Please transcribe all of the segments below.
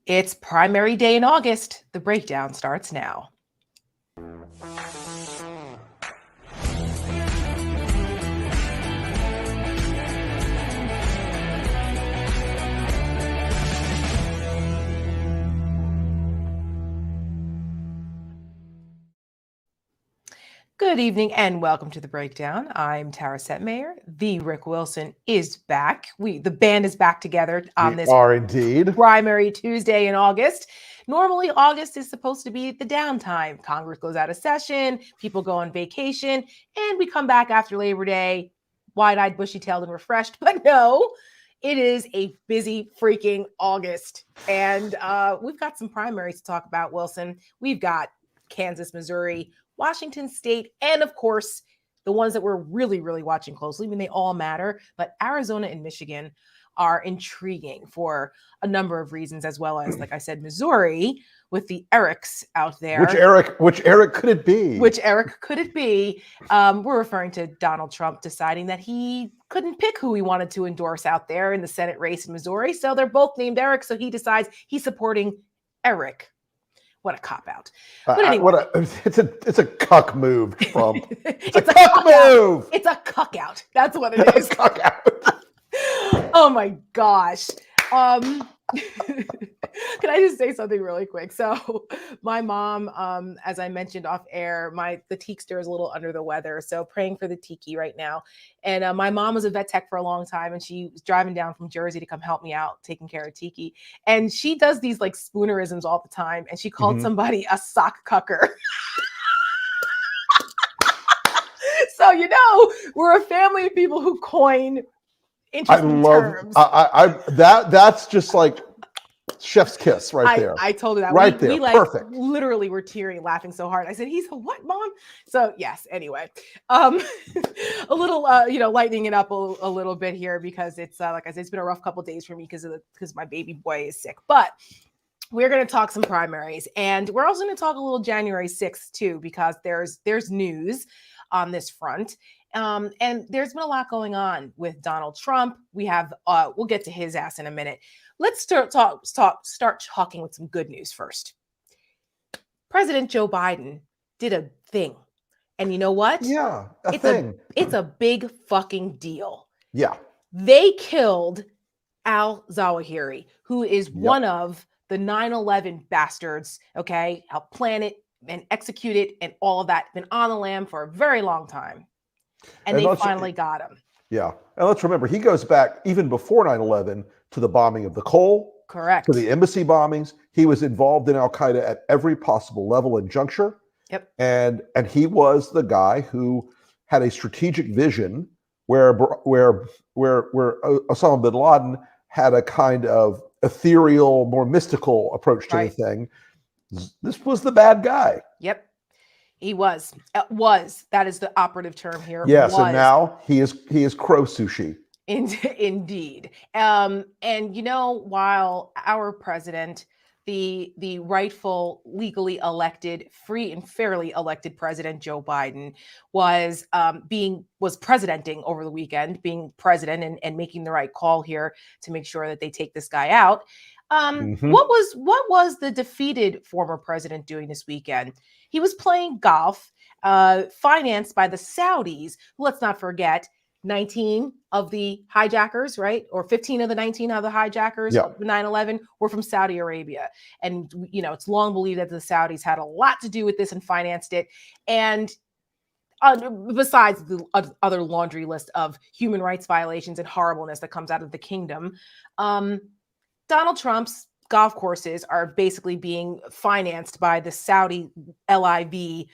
It's primary day in August. The breakdown starts now. Good evening and welcome to the breakdown. I'm Tara Setmayer. The Rick Wilson is back. The band is back together on this indeed primary Tuesday in August. Normally, August is supposed to be the downtime. Congress goes out of session, people go on vacation, and we come back after Labor Day, wide-eyed, bushy-tailed, and refreshed. But no, it is a busy freaking August. And we've got some primaries to talk about, Wilson. We've got Kansas, Missouri, Washington State, and of course, the ones that we're really, really watching closely. I mean, they all matter, but Arizona and Michigan are intriguing for a number of reasons, as well as, like I said, Missouri with the Erics out there. Which Eric could it be? Which Eric could it be? We're referring to Donald Trump deciding that he couldn't pick who he wanted to endorse out there in the Senate race in Missouri. So they're both named Eric. So he decides he's supporting Eric. What a cop-out. But anyway. It's a cuck move, Trump. It's a cuck move. It's a cuck-out. That's what it is. Cuck-out. Oh my gosh. Can I just say something really quick? So my mom, as I mentioned off air, the Teekster is a little under the weather. So praying for the Tiki right now. And my mom was a vet tech for a long time, and she was driving down from Jersey to come help me out taking care of Tiki. And she does these like spoonerisms all the time. And she called somebody a sock cucker. So, we're a family of people who coin interesting terms. That's just like chef's kiss there. I told her that. We perfect. Literally were tearing, laughing so hard. I said, "He's a what, Mom?" So yes. Anyway, a little, lightening it up a little bit here because it's like I said, it's been a rough couple of days for me because my baby boy is sick. But we're going to talk some primaries, and we're also going to talk a little January 6th too, because there's news on this front. And there's been a lot going on with Donald Trump. We have, we'll get to his ass in a minute. Let's start talking with some good news first. President Joe Biden did a thing. And you know what? Yeah, it's a big fucking deal. Yeah. They killed Al-Zawahiri, who is one of the 9/11 bastards, okay? Helped plan it and execute it and all of that. Been on the lam for a very long time. And they finally got him. Yeah. And let's remember, he goes back even before 9/11 to the bombing of the Cole. Correct. To the embassy bombings. He was involved in Al-Qaeda at every possible level and juncture. Yep. And he was the guy who had a strategic vision where Osama bin Laden had a kind of ethereal, more mystical approach to the thing. This was the bad guy. Yep. He was. That is the operative term here. Yes, and now he is crow sushi. Indeed. And while our president, the rightful, legally elected, free and fairly elected President Joe Biden was presidenting over the weekend, being president and making the right call here to make sure that they take this guy out. What was the defeated former president doing this weekend? He was playing golf, financed by the Saudis. Let's not forget, 19 of the hijackers, right? Or 15 of the 19 of the hijackers of 9/11 were from Saudi Arabia. And, it's long believed that the Saudis had a lot to do with this and financed it. And besides the other laundry list of human rights violations and horribleness that comes out of the kingdom, Donald Trump's golf courses are basically being financed by the Saudi LIV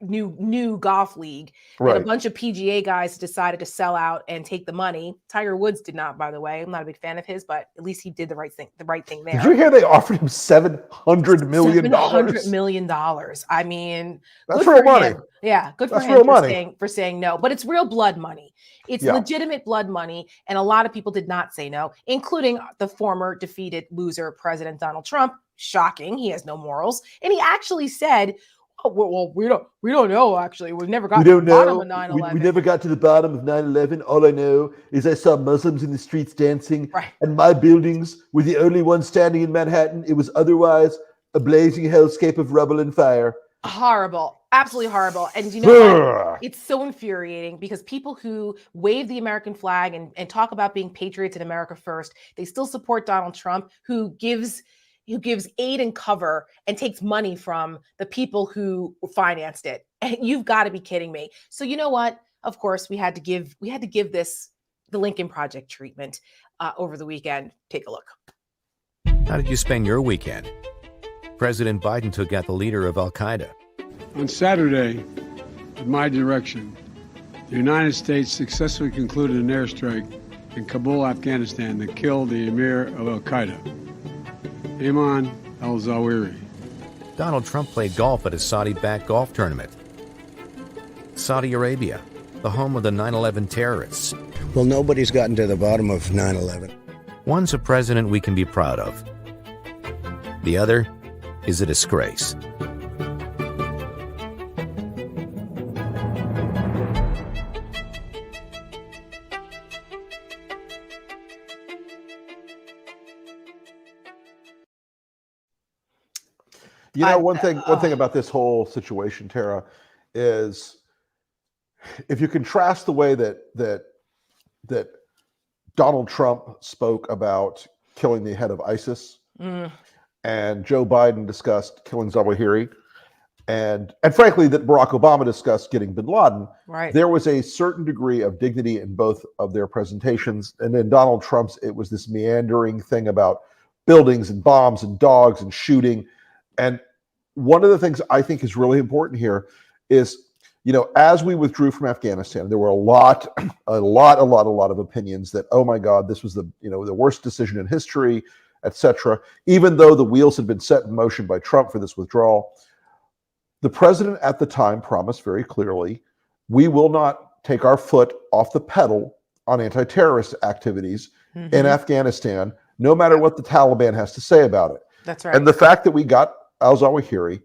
new golf league. Right. And a bunch of PGA guys decided to sell out and take the money. Tiger Woods did not, by the way. I'm not a big fan of his, but at least he did the right thing there. Did you hear they offered him $700 million? $700 million. I mean, that's real money. Yeah, good for him for saying no. But it's real blood money. It's legitimate blood money. And a lot of people did not say no, including the former defeated loser, President Donald Trump. Shocking. He has no morals. And he actually said, Oh, well, we don't know, actually. We've never got We to the don't bottom know. of 9 We 11. never got to the bottom of 9/11. All I know is I saw Muslims in the streets dancing, Right. and my buildings were the only ones standing in Manhattan. It was otherwise a blazing hellscape of rubble and fire. Horrible. Absolutely horrible. And you know what? It's so infuriating because people who wave the American flag and talk about being patriots in America first, they still support Donald Trump, who gives aid and cover and takes money from the people who financed it. And you've got to be kidding me. So you know what? Of course, we had to give this the Lincoln Project treatment over the weekend. Take a look. How did you spend your weekend? President Biden took out the leader of Al-Qaeda. On Saturday, at my direction, the United States successfully concluded an airstrike in Kabul, Afghanistan that killed the emir of Al-Qaeda, Ayman Al-Zawahiri. Donald Trump played golf at a Saudi-backed golf tournament. Saudi Arabia, the home of the 9/11 terrorists. Well, nobody's gotten to the bottom of 9/11. One's a president we can be proud of. The other is a disgrace. You know, one thing about this whole situation, Tara, is if you contrast the way that Donald Trump spoke about killing the head of ISIS, and Joe Biden discussed killing Zawahiri, and frankly that Barack Obama discussed getting bin Laden, Right. there was a certain degree of dignity in both of their presentations. And then Donald Trump's, it was this meandering thing about buildings and bombs and dogs and shooting. And one of the things I think is really important here is, you know, as we withdrew from Afghanistan, there were a lot of opinions that, oh my God, this was the worst decision in history, etc. Even though the wheels had been set in motion by Trump for this withdrawal, the president at the time promised very clearly, we will not take our foot off the pedal on anti-terrorist activities in Afghanistan, no matter what the Taliban has to say about it. That's right. And the fact that we got Al-Zawahiri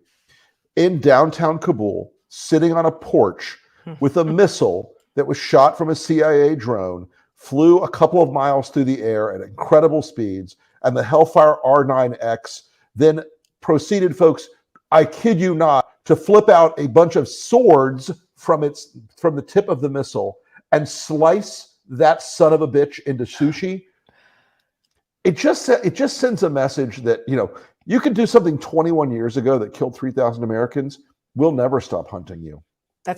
in downtown Kabul, sitting on a porch with a missile that was shot from a CIA drone, flew a couple of miles through the air at incredible speeds, and the Hellfire R9X then proceeded, folks, I kid you not, to flip out a bunch of swords from the tip of the missile and slice that son of a bitch into sushi. It just sends a message that, you know, you could do something 21 years ago that killed 3,000 Americans. We'll never stop hunting you.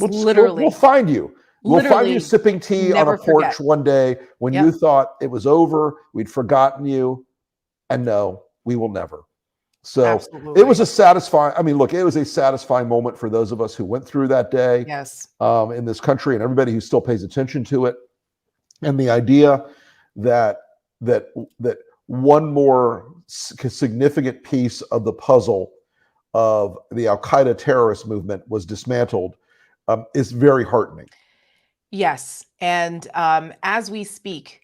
We'll find you. We'll find you sipping tea on a porch forget. one day when you thought it was over, we'd forgotten you. And no, we will never. So Absolutely. it was a satisfying, I mean, look, it was a satisfying moment for those of us who went through that day in this country, and everybody who still pays attention to it. And the idea that one more significant piece of the puzzle of the Al-Qaeda terrorist movement was dismantled is very heartening. Yes. And as we speak,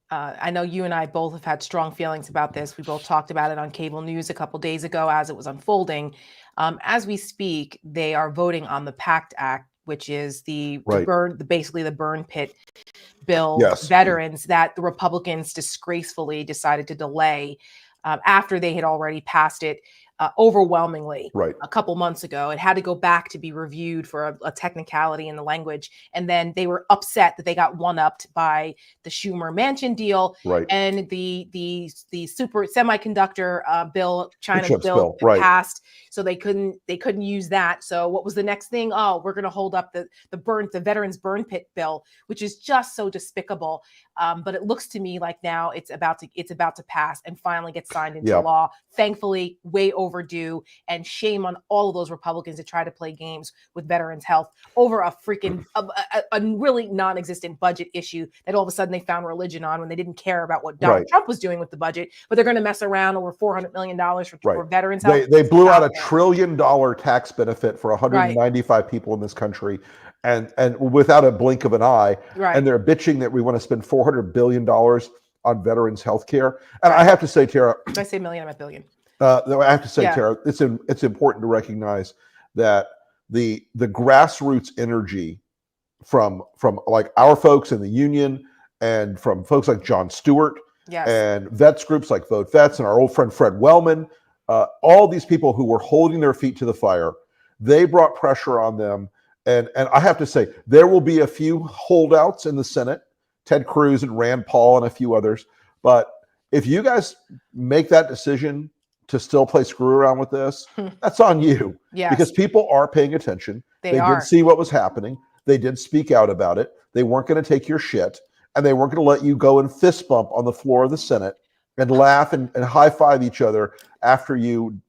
I know you and I both have had strong feelings about this. We both talked about it on cable news a couple days ago as it was unfolding. As we speak, they are voting on the PACT Act, which is basically the burn pit bill, veterans that the Republicans disgracefully decided to delay after they had already passed it overwhelmingly a couple months ago. It had to go back to be reviewed for a technicality in the language. And then they were upset that they got one-upped by the Schumer-Manchin deal and the super semiconductor bill, China bill passed. So they couldn't use that. So what was the next thing? Oh, we're going to hold up the veterans burn pit bill, which is just so despicable. But it looks to me like now it's about to pass and finally get signed into law. Thankfully, way overdue, and shame on all of those Republicans that try to play games with veterans' health over a freaking a really non-existent budget issue that all of a sudden they found religion on when they didn't care about what Donald Trump was doing with the budget. But they're going to mess around over $400 million for veterans' health. They blew out $1 trillion tax benefit for 195 people in this country. And without a blink of an eye, and they're bitching that we want to spend $400 billion on veterans' health care. And I have to say, Tara, did I say million? I meant billion. I have to say, Tara, it's important to recognize that the grassroots energy from like our folks in the union and from folks like Jon Stewart Yes. and vets groups like Vote Vets and our old friend Fred Wellman, all these people who were holding their feet to the fire, they brought pressure on them. And I have to say, there will be a few holdouts in the Senate, Ted Cruz and Rand Paul and a few others. But if you guys make that decision to still play screw around with this, that's on you. Yes. Because people are paying attention. They did see what was happening. They did speak out about it. They weren't going to take your shit. And they weren't going to let you go and fist bump on the floor of the Senate and laugh and high five each other after you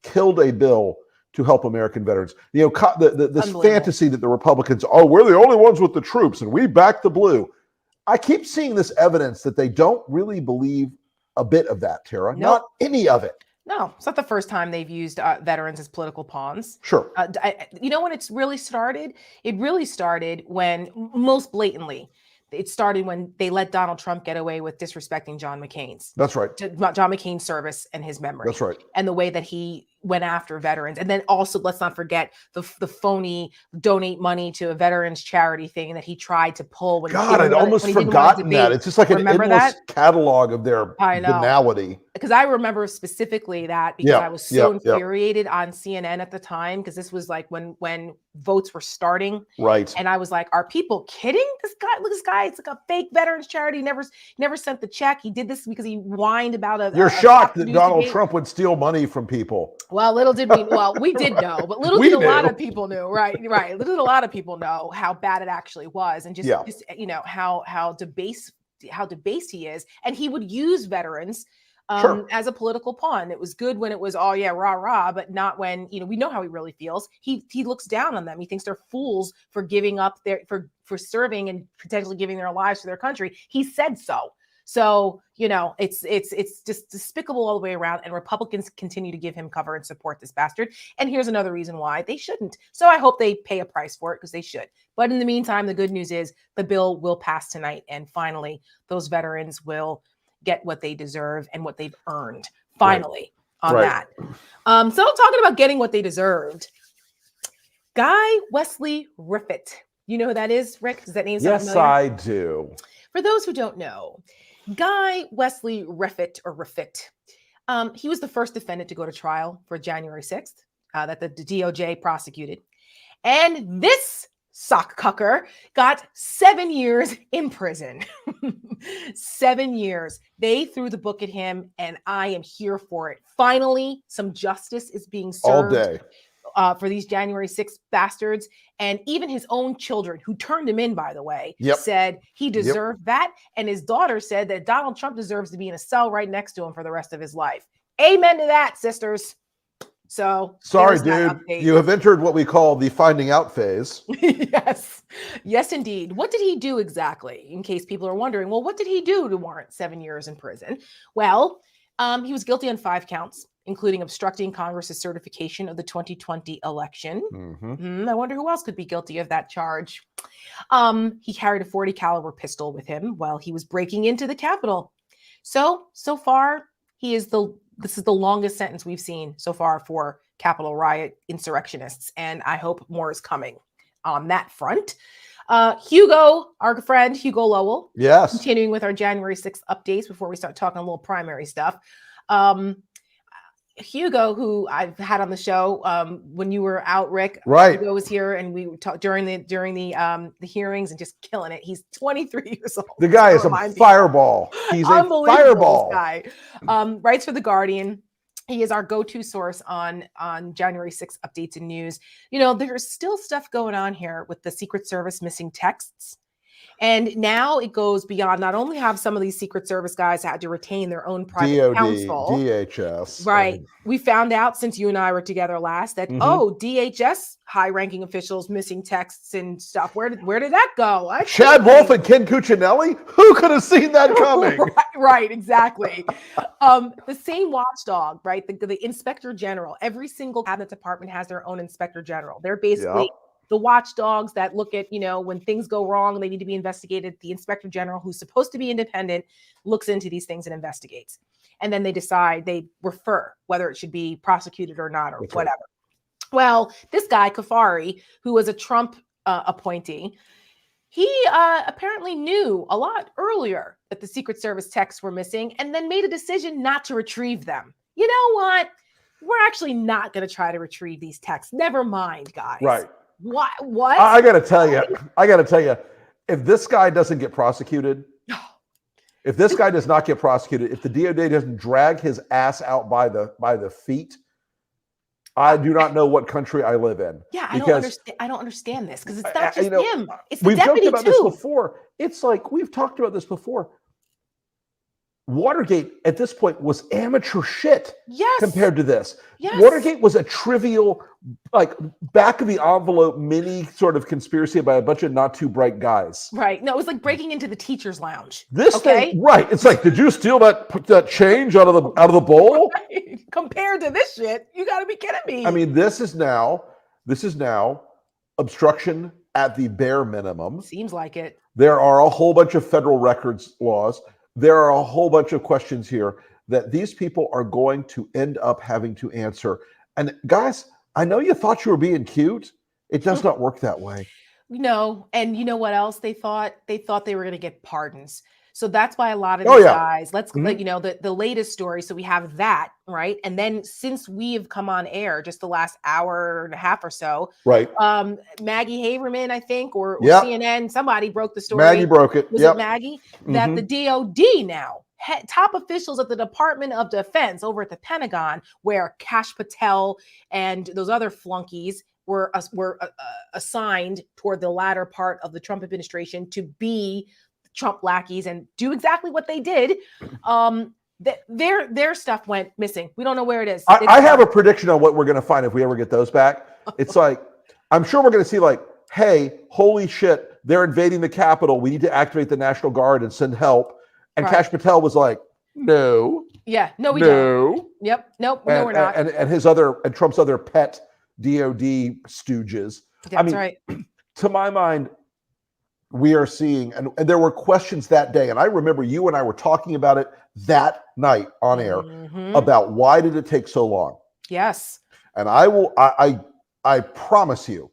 killed a bill to help American veterans. You know, this fantasy that the Republicans, we're the only ones with the troops and we back the blue. I keep seeing this evidence that they don't really believe a bit of that, Tara. Nope. Not any of it. No, it's not the first time they've used veterans as political pawns. Sure. You know when it's really started? It really started when, most blatantly, it started when they let Donald Trump get away with disrespecting John McCain's. That's right. John McCain's service and his memory. That's right. And the way that he went after veterans. And then also, let's not forget the phony donate money to a veterans charity thing that he tried to pull. When I'd almost forgotten that. It's just like an endless catalog of their banality. Because I remember specifically that because I was so infuriated on CNN at the time, because this was like when votes were starting. Right. And I was like, are people kidding? This guy, it's like a fake veterans charity. Never sent the check. He did this because he whined about You're shocked that Donald Trump would steal money from people. Well, little did we, we did know, but little did a lot of people knew, right. Little did a lot of people know how bad it actually was. And just you know, how debased he is. And he would use veterans as a political pawn. It was good when it was, oh yeah, rah, rah, but not when, you know, we know how he really feels. He looks down on them. He thinks they're fools for giving up for serving and potentially giving their lives to their country. He said so. So, you know, it's just despicable all the way around, and Republicans continue to give him cover and support this bastard. And here's another reason why they shouldn't. So I hope they pay a price for it, because they should. But in the meantime, the good news is the bill will pass tonight, and finally those veterans will get what they deserve and what they've earned. Finally, on that. So talking about getting what they deserved, Guy Wesley Riffit. You know who that is, Rick? Does that name sound familiar? Yes, I do. For those who don't know, Guy Wesley Riffit, he was the first defendant to go to trial for January 6th that the DOJ prosecuted. And this sock cucker got 7 years in prison. 7 years. They threw the book at him, and I am here for it. Finally, some justice is being served. All day. For these January 6th bastards. And even his own children, who turned him in, by the way, said he deserved that. And his daughter said that Donald Trump deserves to be in a cell right next to him for the rest of his life. Amen to that, sisters. So sorry, dude, you have entered what we call the finding out phase. Yes, indeed. What did he do exactly? In case people are wondering, well, what did he do to warrant 7 years in prison? Well, he was guilty on 5 counts, including obstructing Congress's certification of the 2020 election. I wonder who else could be guilty of that charge. He carried a .40 caliber pistol with him while he was breaking into the Capitol. So far, this is the longest sentence we've seen so far for Capitol riot insurrectionists, and I hope more is coming on that front. Hugo, our friend Hugo Lowell. Yes. Continuing with our January 6th updates before we start talking a little primary stuff. Hugo, who I've had on the show when you were out, Rick. Right. Hugo was here, and we talked during the hearings and just killing it. He's 23 years old. The guy is a fireball. He's a fireball. This guy. Writes for The Guardian. He is our go-to source on January 6th updates and news. You know, there's still stuff going on here with the Secret Service missing texts. And now it goes beyond. Not only have some of these Secret Service guys had to retain their own private counsel, DHS, right? We found out since you and I were together last that DHS high-ranking officials missing texts and stuff. Where did that go? Chad Wolf and Ken Cuccinelli? Who could have seen that coming? right, exactly. The same watchdog, right? The Inspector General. Every single cabinet department has their own Inspector General. They're basically the watchdogs that look at, you know, when things go wrong, they need to be investigated. The Inspector General, who's supposed to be independent, looks into these things and investigates. And then they decide, they refer whether it should be prosecuted or not, or whatever. Well, this guy, Kafari, who was a Trump appointee, he apparently knew a lot earlier that the Secret Service texts were missing and then made a decision not to retrieve them. You know what? We're actually not going to try to retrieve these texts. Never mind, guys. Right. What? What? I got to tell you, if this guy doesn't get prosecuted, if this guy does not get prosecuted, if the DOJ doesn't drag his ass out by the feet, I do not know what country I live in. Yeah, I don't understand this because it's not just him. It's the we've deputy talked about too. this before. It's like we've talked about this before. Watergate at this point was amateur shit compared to this. Yes. Watergate was a trivial, like back of the envelope mini sort of conspiracy by a bunch of not too bright guys. Right. No, it was like breaking into the teacher's lounge. This thing, right? It's like, did you steal that change out of the bowl? Right. Compared to this shit, you got to be kidding me. I mean, this is now obstruction at the bare minimum. Seems like it. There are a whole bunch of federal records laws. There are a whole bunch of questions here that these people are going to end up having to answer. And guys, I know you thought you were being cute. It does not work that way. No. And you know what else they thought? They thought they were going to get pardons. So that's why a lot of these guys, let's let you know the latest story. So we have that, right? And then since we have come on air just the last hour and a half or so, right? Maggie Haberman, I think, or CNN, somebody broke the story. Maggie broke it. Was it Maggie? That the DOD now, top officials at the Department of Defense over at the Pentagon, where Kash Patel and those other flunkies were assigned toward the latter part of the Trump administration to be Trump lackeys and do exactly what they did. Their stuff went missing. We don't know where it is. I have a prediction on what we're going to find if we ever get those back. It's like, I'm sure we're going to see like, hey, holy shit, they're invading the Capitol. We need to activate the National Guard and send help. And Kash Patel was like, no. Yeah, no, we don't. Yep, nope, no, we're not. And Trump's other pet DOD stooges. That's right. To my mind, we are seeing, and there were questions that day, and I remember you and I were talking about it that night on air about why did it take so long? Yes. And I promise you,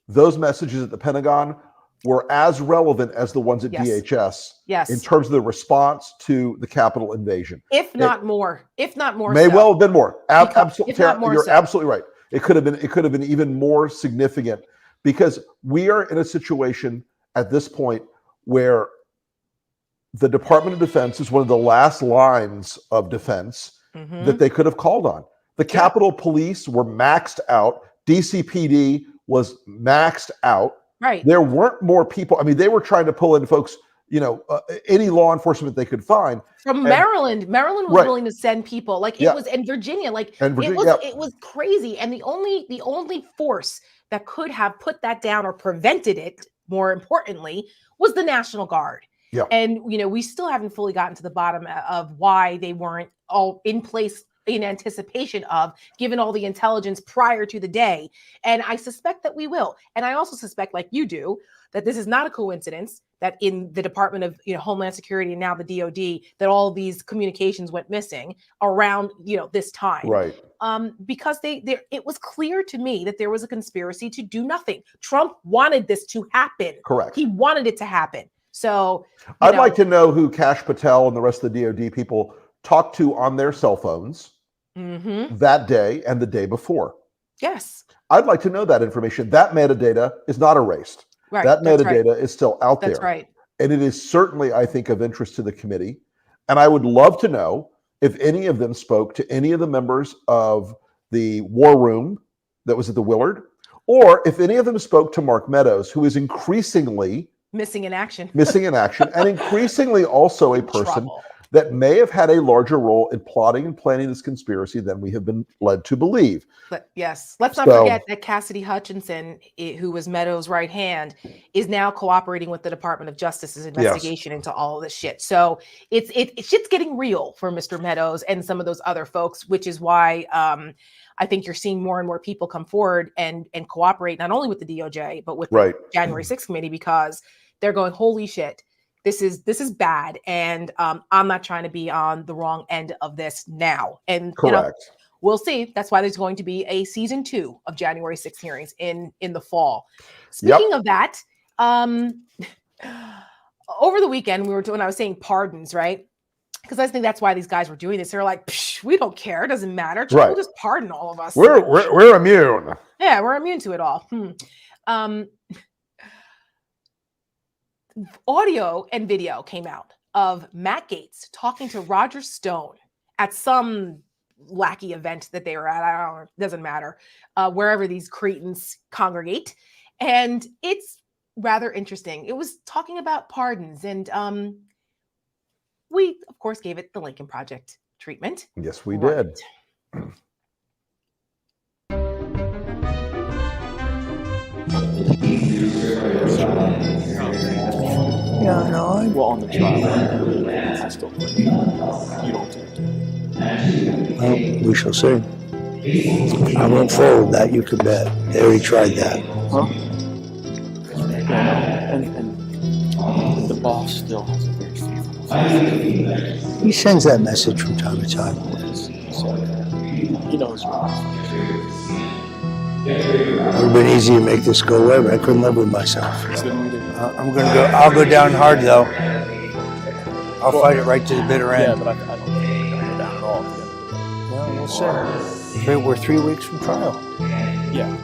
those messages at the Pentagon were as relevant as the ones at DHS in terms of the response to the Capitol invasion. If not more. May well have been more. Absolutely. You're absolutely right. It could have been even more significant because we are in a situation at this point where the Department of Defense is one of the last lines of defense that they could have called on. The Capitol Police were maxed out. DCPD was maxed out. Right. There weren't more people. I mean, they were trying to pull in folks, any law enforcement they could find. From Maryland. Maryland was willing to send people. Like it was in Virginia. It was crazy. And the only force that could have put that down or prevented it, more importantly, was the National Guard. Yeah. And, we still haven't fully gotten to the bottom of why they weren't all in place in anticipation of, given all the intelligence prior to the day. And I suspect that we will. And I also suspect, like you do, that this is not a coincidence that in the Department of Homeland Security and now the DOD, that all these communications went missing around, this time. Right. Because it was clear to me that there was a conspiracy to do nothing. Trump wanted this to happen. Correct. He wanted it to happen. So I'd like to know who Kash Patel and the rest of the DOD people talked to on their cell phones that day and the day before. Yes. I'd like to know that information. That metadata is not erased. Right. That metadata is still out there. That's right. And it is certainly, I think, of interest to the committee. And I would love to know if any of them spoke to any of the members of the war room that was at the Willard, or if any of them spoke to Mark Meadows, who is increasingly missing in action, and increasingly also a person that may have had a larger role in plotting and planning this conspiracy than we have been led to believe. But yes, let's not forget that Cassidy Hutchinson, who was Meadows' right hand, is now cooperating with the Department of Justice's investigation into all of this shit. So shit's getting real for Mr. Meadows and some of those other folks, which is why I think you're seeing more and more people come forward and cooperate not only with the DOJ but with the January 6th committee, because they're going, holy shit. This is bad, and I'm not trying to be on the wrong end of this now. And correct. we'll see. That's why there's going to be a season 2 of January 6th hearings in the fall. Speaking of that, over the weekend, when I was saying pardons, right? Because I think that's why these guys were doing this. They're like, we don't care. It doesn't matter. Trump will just pardon all of us. We're immune. Yeah, we're immune to it all. Audio and video came out of Matt Gaetz talking to Roger Stone at some lackey event that they were at. I don't know. It doesn't matter. Wherever these cretins congregate. And it's rather interesting. It was talking about pardons. And we, of course, gave it the Lincoln Project treatment. Yes, we did. Yeah, no. Well, on the trial, I still think you don't think. Well, we shall see. I won't fold, that you can bet. They already tried that. Huh? Yeah, and the boss still has a very favorable. He sends that message from time to time. So he knows. It would have been easy to make this go away, but I couldn't live with myself. I'll go down hard though. I'll fight it right to the bitter end. Yeah, but I don't think we're going to go down at all. Well, we'll see. We're 3 weeks from trial. Yeah.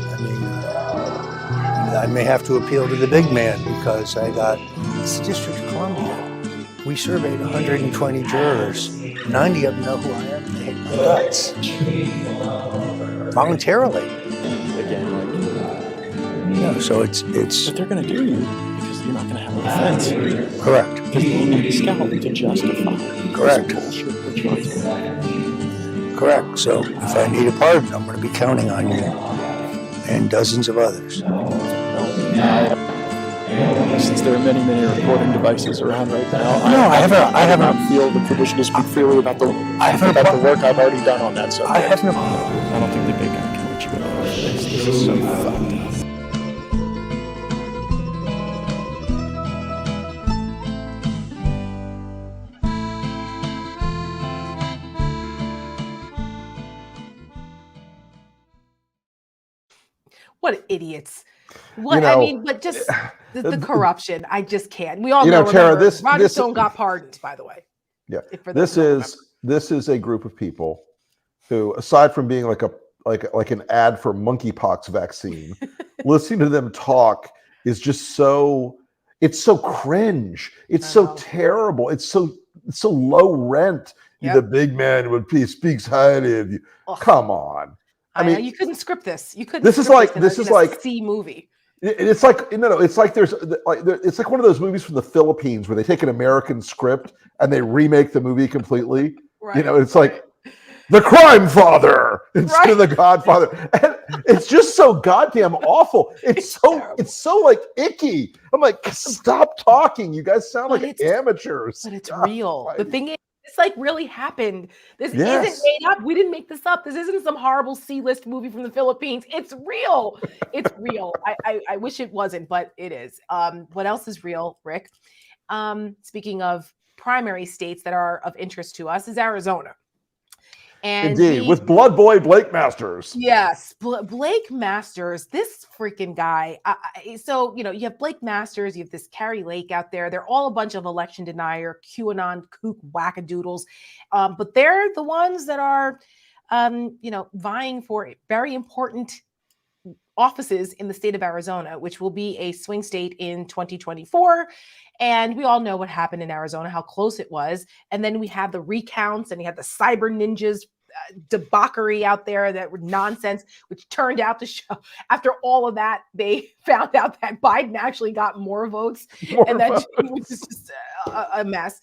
I mean, I may have to appeal to the big man because it's the District of Columbia. We surveyed 120 jurors. 90 of them know who I am. They hate my guts. Voluntarily. Again, so it's. But they're going to do you because you're not going to have a defense. Correct. Because they need a scalp to justify. Correct. Bullshit we're trying to. Correct. So if I need a pardon, I'm going to be counting on you and dozens of others. Since there are many, many recording devices around right now, I haven't feel the privilege to speak freely about the work I've already done on that subject. I don't think the big guy can let you go. This is so fucked up. What idiots. What I mean, but just the corruption, I just can't. We all know, Tara, Roger Stone got pardoned, by the way. Yeah, this is a group of people who, aside from being like an ad for monkeypox vaccine, listening to them talk is just so cringe. It's so terrible. It's so low rent. Yep. The big man speaks highly of you. Ugh. Come on. I mean, you couldn't script this. You couldn't. This is like C movie. It's like it's like it's like one of those movies from the Philippines where they take an American script and they remake the movie completely. Right. It's like The Crime Father instead of The Godfather, and it's just so goddamn awful. It's so like icky. I'm like, stop talking. You guys sound like amateurs. But it's real. The thing is, this like really happened. This isn't made up. We didn't make this up. This isn't some horrible C-list movie from the Philippines. It's real. It's real. I wish it wasn't, but it is. What else is real, Rick? Speaking of primary states that are of interest to us is Arizona. And indeed, with Blood Boy Blake Masters. Yes, Blake Masters, this freaking guy. So, you have Blake Masters, you have this Carrie Lake out there. They're all a bunch of election denier, QAnon, kook wackadoodles. But they're the ones that are, vying for very important offices in the state of Arizona, which will be a swing state in 2024. And we all know what happened in Arizona, how close it was. And then we have the recounts and you have the cyber ninjas debauchery out there that were nonsense, which turned out to show after all of that, they found out that Biden actually got more votes and that was just a mess.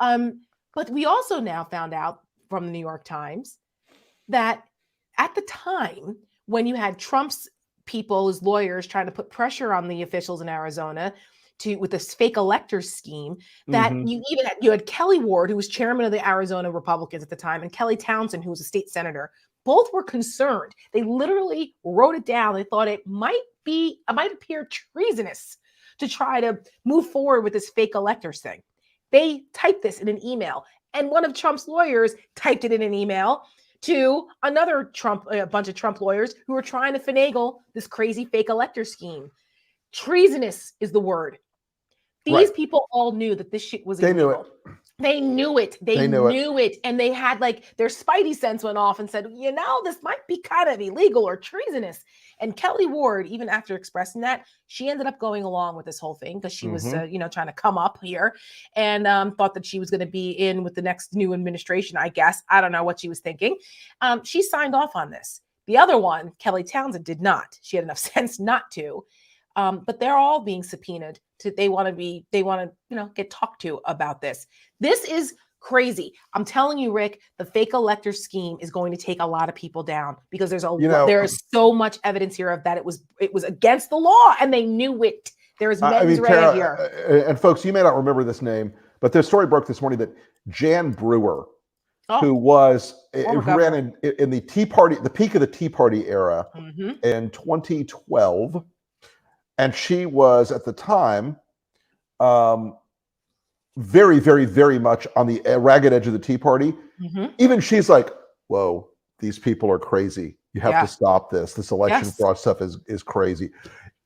But we also now found out from the New York Times that at the time when you had Trump's people, his lawyers trying to put pressure on the officials in Arizona with this fake electors scheme, that you had Kelly Ward, who was chairman of the Arizona Republicans at the time, and Kelly Townsend, who was a state senator. Both were concerned. They literally wrote it down. They thought it might appear treasonous to try to move forward with this fake electors thing. They typed this in an email And one of Trump's lawyers typed it in an email to another a bunch of Trump lawyers who were trying to finagle this crazy fake elector scheme. Treasonous is the word. These people all knew that this shit was illegal. They knew it. They knew it. And they had like their spidey sense went off and said, you know, this might be kind of illegal or treasonous. And Kelly Ward, even after expressing that, she ended up going along with this whole thing because she was, you know, trying to come up here and thought that she was going to be in with the next new administration, I guess. I don't know what she was thinking. She signed off on this. The other one, Kelly Townsend, did not. She had enough sense not to. But they're all being subpoenaed. They want to, you know, get talked to about this. This is crazy. I'm telling you, Rick, the fake elector scheme is going to take a lot of people down because there's there's so much evidence here of that it was against the law and they knew it. There's mens rea here. And folks, you may not remember this name, but the story broke this morning that Jan Brewer, who ran in the Tea Party, the peak of the Tea Party era in 2012. And she was at the time very, very, very much on the ragged edge of the Tea Party. Even she's like, whoa, these people are crazy. You have to stop this. This election fraud stuff is crazy.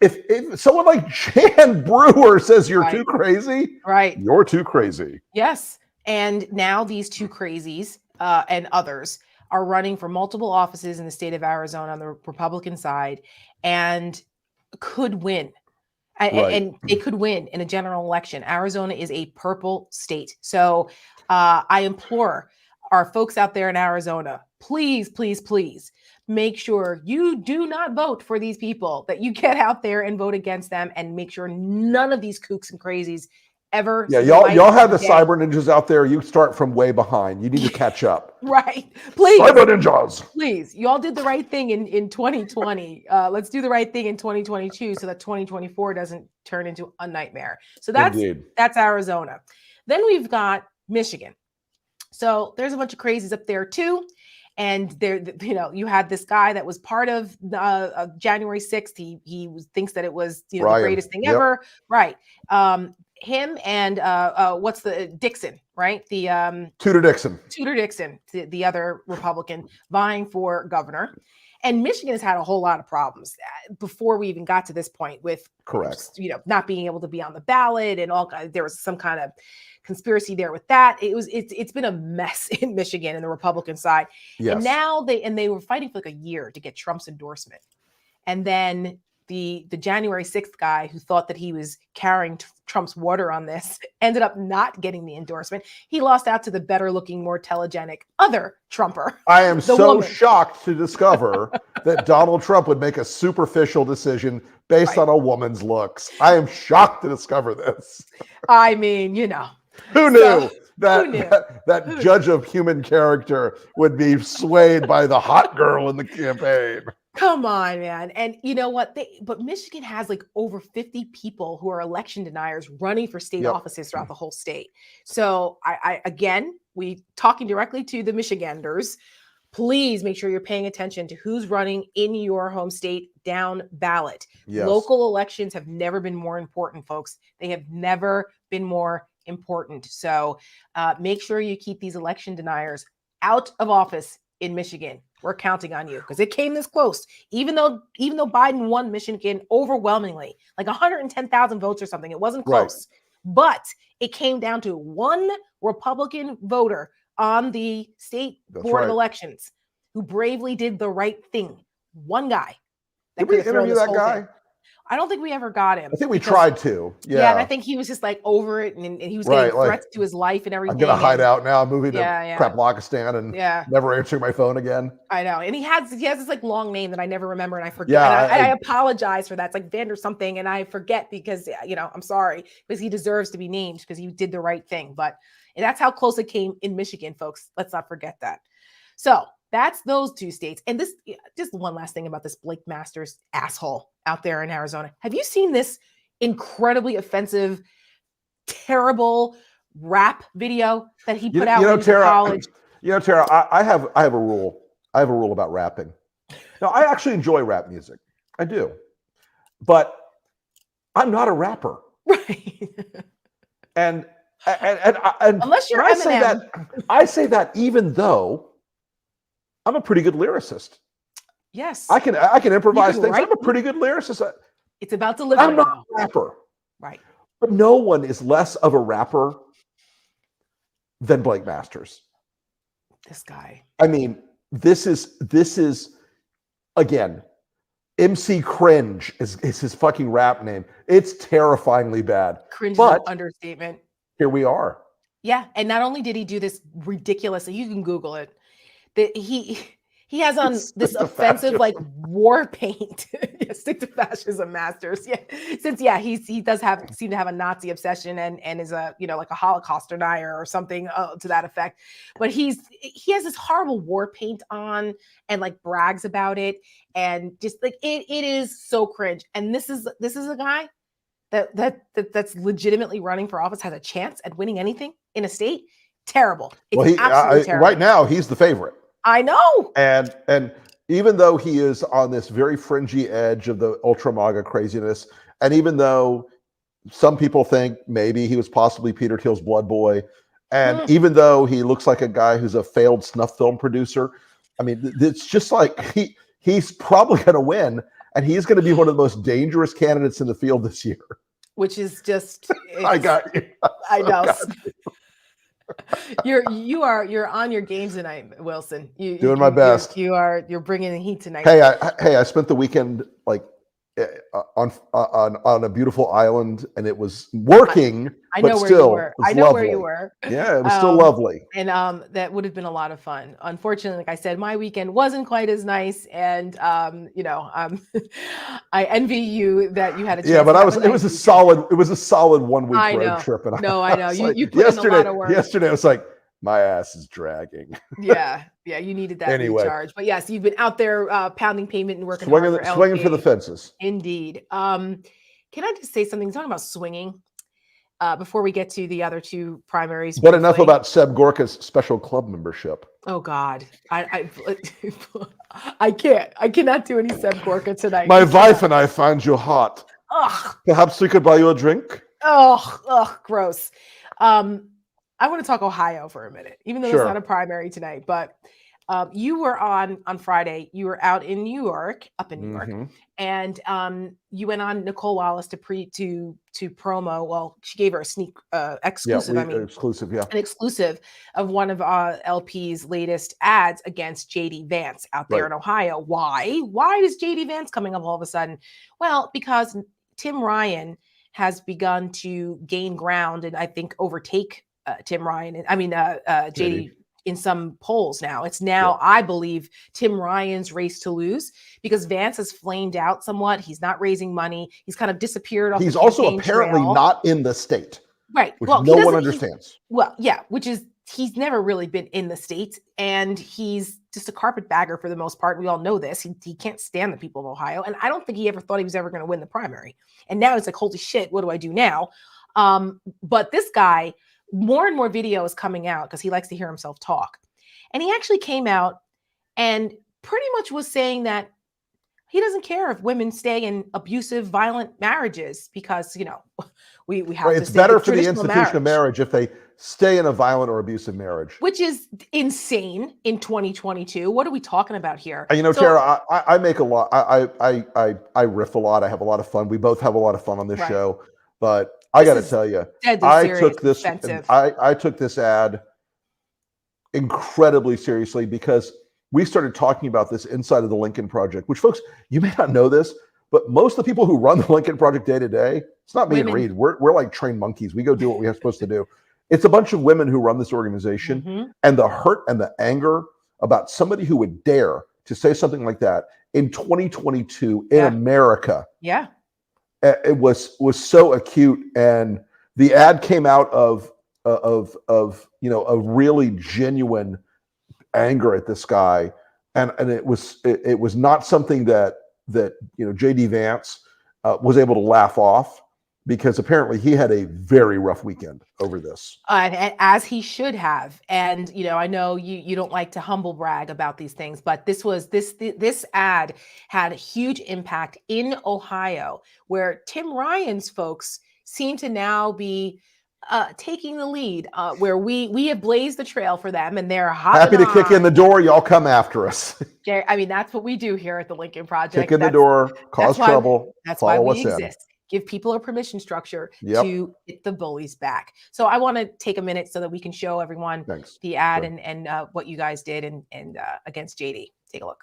If someone like Jan Brewer says you're too crazy, you're too crazy. Yes. And now these two crazies and others are running for multiple offices in the state of Arizona on the Republican side and could win. And it could win in a general election. Arizona is a purple state. So I implore our folks out there in Arizona, please, please, please make sure you do not vote for these people, that you get out there and vote against them and make sure none of these kooks and crazies ever. Yeah, y'all have the cyber ninjas out there. You start from way behind. You need to catch up. Right. Please. Cyber ninjas. Please. Y'all did the right thing in 2020. Let's do the right thing in 2022 so that 2024 doesn't turn into a nightmare. So that's Arizona. Then we've got Michigan. So there's a bunch of crazies up there too. And there, you know, you had this guy that was part of January 6th. He thinks that it was, you know, the greatest thing ever. Right. Him and what's the Dixon, right? The Tudor Dixon, the other Republican vying for governor. And Michigan has had a whole lot of problems before we even got to this point with, you know, not being able to be on the ballot and all. There was some kind of conspiracy there with that. It's been a mess in Michigan and the Republican side. Yes. And now they were fighting for like a year to get Trump's endorsement. And then the January 6th guy who thought that he was carrying Trump's water on this ended up not getting the endorsement. He lost out to the better looking, more telegenic other Trumper. I am so shocked to discover that Donald Trump would make a superficial decision based on a woman's looks. I am shocked to discover this. I mean, you know. Who knew that judge of human character would be swayed by the hot girl in the campaign? Come on, man. And you know what? But Michigan has like over 50 people who are election deniers running for state offices throughout the whole state. So we talking directly to the Michiganders. Please make sure you're paying attention to who's running in your home state down ballot. Yes. Local elections have never been more important, folks. They have never been more important. So make sure you keep these election deniers out of office in Michigan. We're counting on you because it came this close. Even though Biden won Michigan overwhelmingly, like 110,000 votes or something, it wasn't close. Right. But it came down to one Republican voter on the state board of elections who bravely did the right thing. One guy. Did we interview that guy? I don't think we ever got him. I think we tried to. Yeah, and I think he was just like over it, and he was getting threats to his life and everything. I'm gonna hide out now. I'm moving to Kraplakistan and never answering my phone again. I know, and he has this like long name that I never remember, and I forget. Yeah, and I apologize for that. It's like Vander something, and I forget because I'm sorry because he deserves to be named because he did the right thing. But that's how close it came in Michigan, folks. Let's not forget that. So that's those two states. And this, just one last thing about this Blake Masters asshole out there in Arizona. Have you seen this incredibly offensive, terrible rap video that he put out in college? Tara, I have a rule. I have a rule about rapping. Now, I actually enjoy rap music. I do. But I'm not a rapper. Right. And And Unless you're Eminem. I say that even though I'm a pretty good lyricist. Yes. I can improvise things. Write. I'm a pretty good lyricist. It's about delivery. I'm not a rapper. Right. But no one is less of a rapper than Blake Masters. This guy. I mean, this is again, MC Cringe is his fucking rap name. It's terrifyingly bad. Cringe but is an understatement. Here we are. Yeah, and not only did he do this ridiculous, you can Google it, that he has on this offensive like war paint. Stick to fascism, Masters. Yeah, since he does seem to have a Nazi obsession and is a like a Holocaust denier or something to that effect. But he has this horrible war paint on and like brags about it and just like it is so cringe. And this is a guy that's legitimately running for office, has a chance at winning anything in a state. Terrible. It's absolutely terrible. Right now he's the favorite. I know. And even though he is on this very fringy edge of the ultra MAGA craziness, and even though some people think maybe he was possibly Peter Thiel's blood boy, and even though he looks like a guy who's a failed snuff film producer, I mean, it's just like he's probably going to win, and he's going to be one of the most dangerous candidates in the field this year. Which is just I got you. I know. You're on your game tonight, Wilson. Doing my best. You're bringing the heat tonight. Hey, I spent the weekend like on a beautiful island, and it was working. I know where you were. I know where you were. Yeah, it was still lovely. And that would have been a lot of fun. Unfortunately, like I said, my weekend wasn't quite as nice, and I envy you that you had a chance. Yeah, but it was a solid 1 week road trip. And I know. You put in a lot of work. Yesterday, I was like, my ass is dragging. Yeah, you needed that recharge. But yes, you've been out there pounding pavement and working hard for swinging for the fences. Indeed. Can I just say something? Talking about swinging. Before we get to the other two primaries. But enough about Seb Gorka's special club membership. Oh God, I can't. I cannot do any Seb Gorka tonight. My wife and I find you hot. Ugh. Perhaps we could buy you a drink. Oh, gross. I want to talk Ohio for a minute, even though it's not a primary tonight. But you were on Friday. You were out in New York, up in New York, and you went on Nicole Wallace to promo. Well, she gave her a sneak exclusive. An exclusive of one of LP's latest ads against JD Vance out there in Ohio. Why? Why is JD Vance coming up all of a sudden? Well, because Tim Ryan has begun to gain ground and I think overtake Tim Ryan. JD. In some polls now. It's now, I believe, Tim Ryan's race to lose because Vance has flamed out somewhat. He's not raising money. He's kind of disappeared off. He's also apparently not in the state. Right. Which no one understands. He's never really been in the state, and he's just a carpetbagger for the most part. We all know this. He can't stand the people of Ohio, and I don't think he ever thought he was ever going to win the primary. And now it's like, holy shit, what do I do now? But this guy, more and more video is coming out because he likes to hear himself talk. And he actually came out and pretty much was saying that he doesn't care if women stay in abusive, violent marriages because, we have to it's better for the institution of marriage if they stay in a violent or abusive marriage. Which is insane in 2022. What are we talking about here? Tara, I make a lot. I riff a lot. I have a lot of fun. We both have a lot of fun on this show. But I got to tell you, I took this ad incredibly seriously because we started talking about this inside of the Lincoln Project, which, folks, you may not know this, but most of the people who run the Lincoln Project day to day, it's not me and Reed. We're like trained monkeys. We go do what we're supposed to do. It's a bunch of women who run this organization, and the hurt and the anger about somebody who would dare to say something like that in 2022 in America. Yeah. It was so acute, and the ad came out of a really genuine anger at this guy, and it was not something that JD Vance was able to laugh off because apparently he had a very rough weekend over this, as he should have. And I know you don't like to humble brag about these things, but this ad had a huge impact in Ohio, where Tim Ryan's folks seem to now be taking the lead, where we have blazed the trail for them, and they're Happy to kick in the door. Y'all come after us. I mean, that's what we do here at the Lincoln Project. Kick in the door, cause trouble. That's why we us in. exist. Give people a permission structure Yep. to hit the bullies back. So I want to take a minute so that we can show everyone the ad and what you guys did and against JD. Take a look.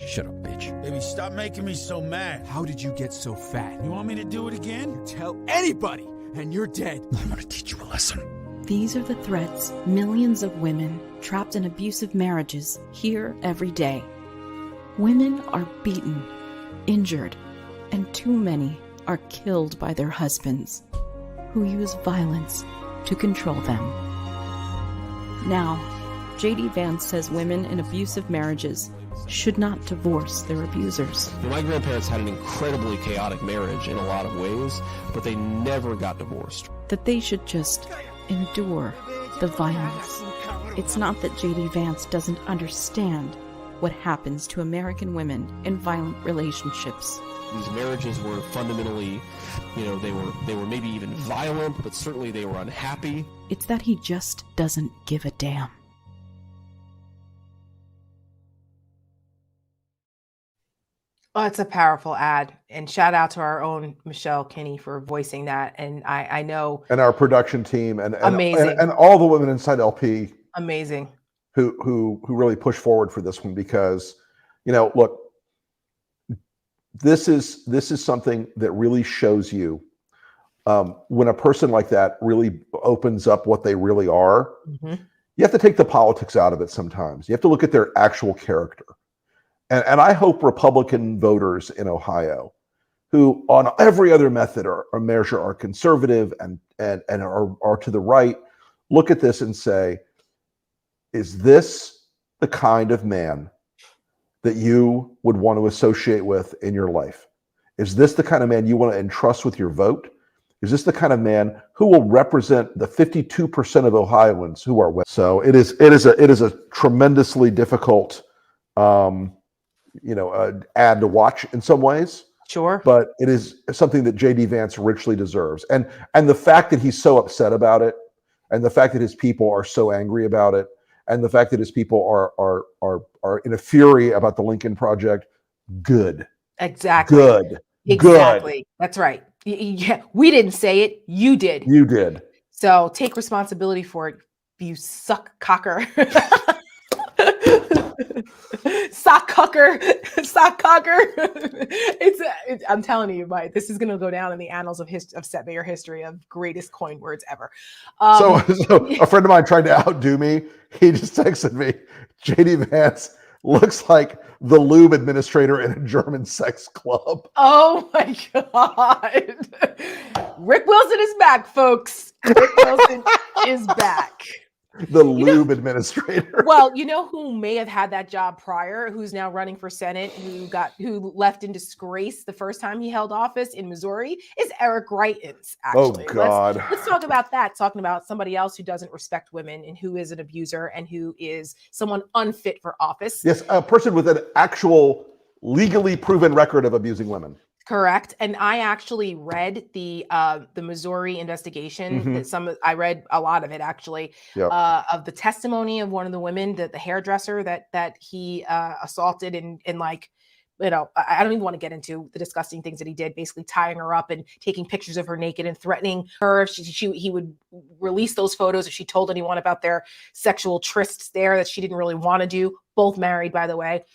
Shut up, bitch. Baby, stop making me so mad. How did you get so fat? You want me to do it again? You tell anybody, and you're dead. I'm gonna teach you a lesson. These are the threats millions of women trapped in abusive marriages hear every day. Women are beaten, injured, and too many are killed by their husbands, who use violence to control them. Now, JD Vance says women in abusive marriages should not divorce their abusers. My grandparents had an incredibly chaotic marriage in a lot of ways, but they never got divorced. That they should just endure the violence. It's not that JD Vance doesn't understand what happens to American women in violent relationships. These marriages were fundamentally, they were maybe even violent, but certainly they were unhappy. It's that he just doesn't give a damn. Oh, it's a powerful ad, and shout out to our own Michelle Kinney for voicing that. And I know, and our production team, and amazing, and all the women inside LP, amazing, who really push forward for this one, because look, this is something that really shows you when a person like that really opens up what they really are. Mm-hmm. You have to take the politics out of it sometimes. You have to look at their actual character. And I hope Republican voters in Ohio, who on every other method or measure are conservative and are to the right, look at this and say, is this the kind of man that you would want to associate with in your life? Is this the kind of man you want to entrust with your vote? Is this the kind of man who will represent the 52% of Ohioans who are women? So it is a tremendously difficult ad to watch in some ways. Sure. But it is something that JD Vance richly deserves. And the fact that he's so upset about it, and the fact that his people are so angry about it, and the fact that his people are in a fury about the Lincoln Project, good. Exactly. Good. Exactly. Good. That's right. Yeah, we didn't say it. You did. You did. So take responsibility for it, you suck cocker. Sock cocker. I'm telling you, Mike, this is going to go down in the annals of Setmayer history of greatest coin words ever. So a friend of mine tried to outdo me. He just texted me, JD Vance looks like the lube administrator in a German sex club. Oh my God. Rick Wilson is back, folks. Rick Wilson is back. The lube administrator. Well, who may have had that job prior, who's now running for Senate, who left in disgrace the first time he held office in Missouri, is Eric Greitens, actually. Oh, God. Let's talk about that. Talking about somebody else who doesn't respect women and who is an abuser and who is someone unfit for office. Yes, a person with an actual legally proven record of abusing women. Correct. And I actually read the Missouri investigation. Mm-hmm. I read a lot of it, actually, yep. Of the testimony of one of the women, the hairdresser that he assaulted and I don't even want to get into the disgusting things that he did, basically tying her up and taking pictures of her naked and threatening her. He would release those photos if she told anyone about their sexual trysts there that she didn't really want to do. Both married, by the way.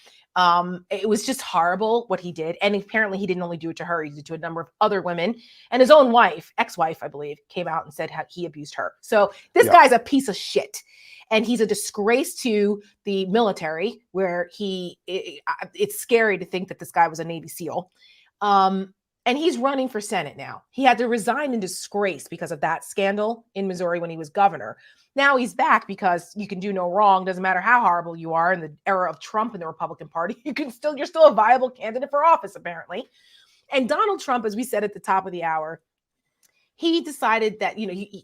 It was just horrible what he did. And apparently he didn't only do it to her, he did it to a number of other women. And his own wife, ex-wife, I believe, came out and said how he abused her. So this guy's a piece of shit. And he's a disgrace to the military, where it's scary to think that this guy was a Navy SEAL. And he's running for Senate now. He had to resign in disgrace because of that scandal in Missouri when he was governor. Now he's back because you can do no wrong. Doesn't matter how horrible you are in the era of Trump and the Republican Party. You're still a viable candidate for office, apparently. And Donald Trump, as we said at the top of the hour, he decided that,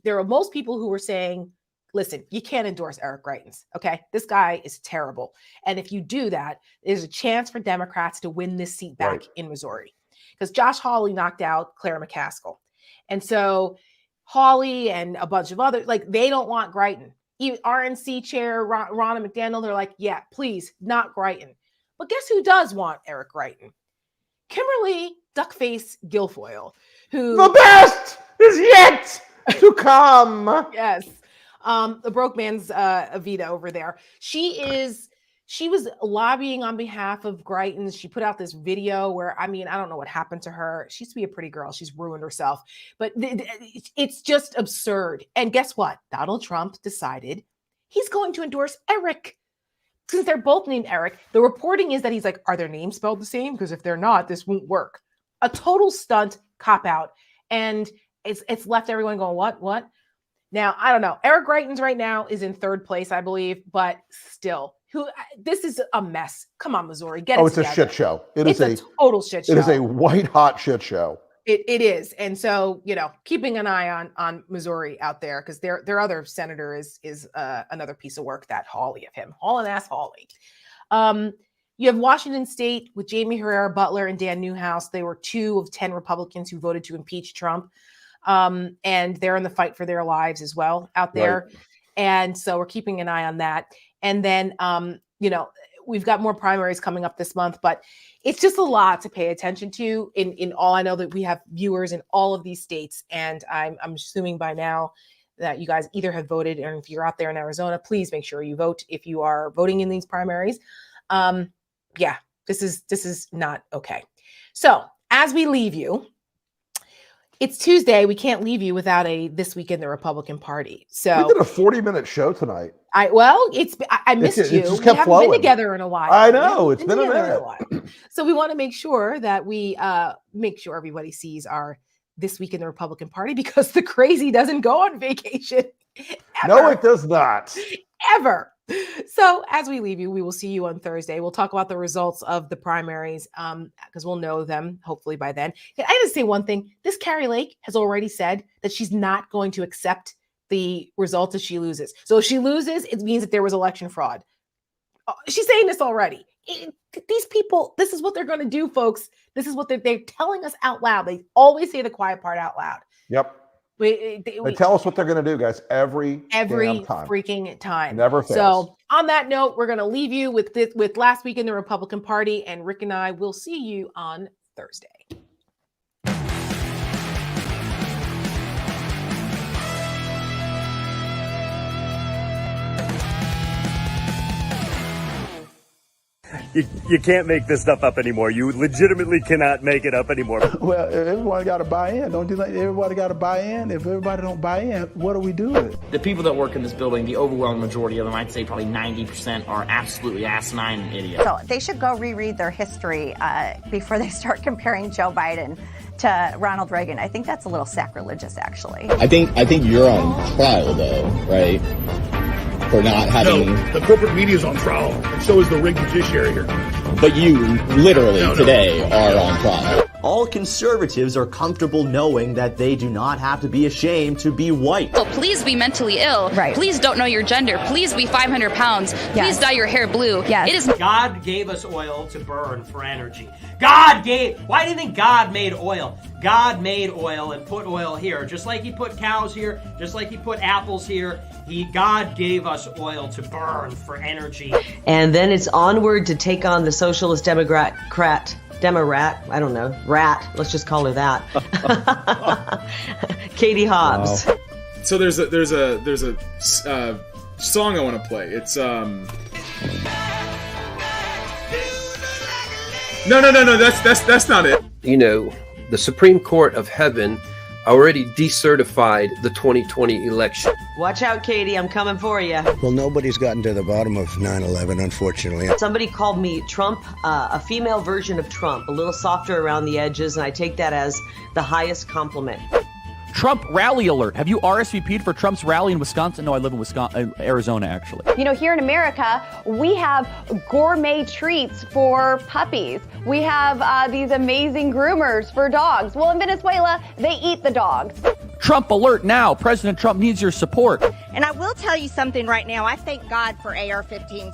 there are most people who were saying, listen, you can't endorse Eric Greitens. Okay. This guy is terrible. And if you do that, there's a chance for Democrats to win this seat back in Missouri, because Josh Hawley knocked out Claire McCaskill. And so Hawley and a bunch of others, like they don't want Greitens. Even RNC chair Ronna McDaniel, they're like, yeah, please, not Greitens. But guess who does want Eric Greitens? Kimberly Duckface Guilfoyle, who the best is yet to come. Yes. The broke man's Evita over there. She was lobbying on behalf of Greitens. She put out this video where, I mean, I don't know what happened to her. She used to be a pretty girl. She's ruined herself. But it's just absurd. And guess what? Donald Trump decided he's going to endorse Eric. Since they're both named Eric, the reporting is that he's like, are their names spelled the same? Because if they're not, this won't work. A total stunt, cop out. And it's left everyone going, what? Now, I don't know. Eric Greitens right now is in third place, I believe, but still, this is a mess. Come on, Missouri, get it together. A shit show. It's a total shit show. It is a white hot shit show. It is. And so, keeping an eye on Missouri out there, because their other senator is another piece of work, that Hawley of him. Hauling ass Hawley. You have Washington State with Jamie Herrera Butler and Dan Newhouse. They were 2 of 10 Republicans who voted to impeach Trump. And they're in the fight for their lives as well out there. Right. And so we're keeping an eye on that. And then, we've got more primaries coming up this month, but it's just a lot to pay attention to in all. I know that we have viewers in all of these states, and I'm assuming by now that you guys either have voted, and if you're out there in Arizona, please make sure you vote if you are voting in these primaries. This is not okay. So as we leave you, it's Tuesday. We can't leave you without This Week in the Republican Party. So we did a 40-minute show tonight. I missed you. It just we kept haven't flowing. been together in a while. I know. It's been a minute. So we want to make sure that we make sure everybody sees our This Week in the Republican Party, because the crazy doesn't go on vacation. Ever. No, it does not. Ever. So as we leave you, we will see you on Thursday. We'll talk about the results of the primaries because we'll know them hopefully by then. I have to say one thing. This Carrie Lake has already said that she's not going to accept the results if she loses. So if she loses, it means that there was election fraud. She's saying this already. These people, this is what they're going to do, folks. This is what they're telling us out loud. They always say the quiet part out loud. Yep. They tell us what they're going to do, guys, every damn time. Freaking time. Never fails. So on that note, we're going to leave you with Last Week in the Republican Party, and Rick and I will see you on Thursday. You can't make this stuff up anymore. You legitimately cannot make it up anymore. Well, everybody got to buy in. Don't you think everybody got to buy in? If everybody don't buy in, what do we do with it? The people that work in this building, the overwhelming majority of them, I'd say probably 90%, are absolutely asinine and idiots. So they should go reread their history before they start comparing Joe Biden to Ronald Reagan. I think that's a little sacrilegious, actually. I think you're on trial, though, right? For not having... No, the corporate media is on trial, and so is the rigged judiciary here. But you literally today are on trial. All conservatives are comfortable knowing that they do not have to be ashamed to be white. So please be mentally ill. Right. Please don't know your gender. Please be 500 pounds. Please dye your hair blue. Yes. It is. God gave us oil to burn for energy. Why do you think God made oil? God made oil and put oil here. Just like he put cows here, just like he put apples here. God gave us oil to burn for energy. And then it's onward to take on the socialist rat. I don't know, rat. Let's just call her that. Katie Hobbs. Wow. So there's a song I want to play. It's No. That's not it. You know, the Supreme Court of Heaven already decertified the 2020 election. Watch out, Katie. I'm coming for you. Well, nobody's gotten to the bottom of 9/11, unfortunately. Somebody called me Trump, a female version of Trump, a little softer around the edges, and I take that as the highest compliment. Trump rally alert. Have you RSVP'd for Trump's rally in Wisconsin? No, I live in Arizona, actually. You know, here in America, we have gourmet treats for puppies. We have these amazing groomers for dogs. Well, in Venezuela, they eat the dogs. Trump alert now. President Trump needs your support. And I will tell you something right now. I thank God for AR-15s.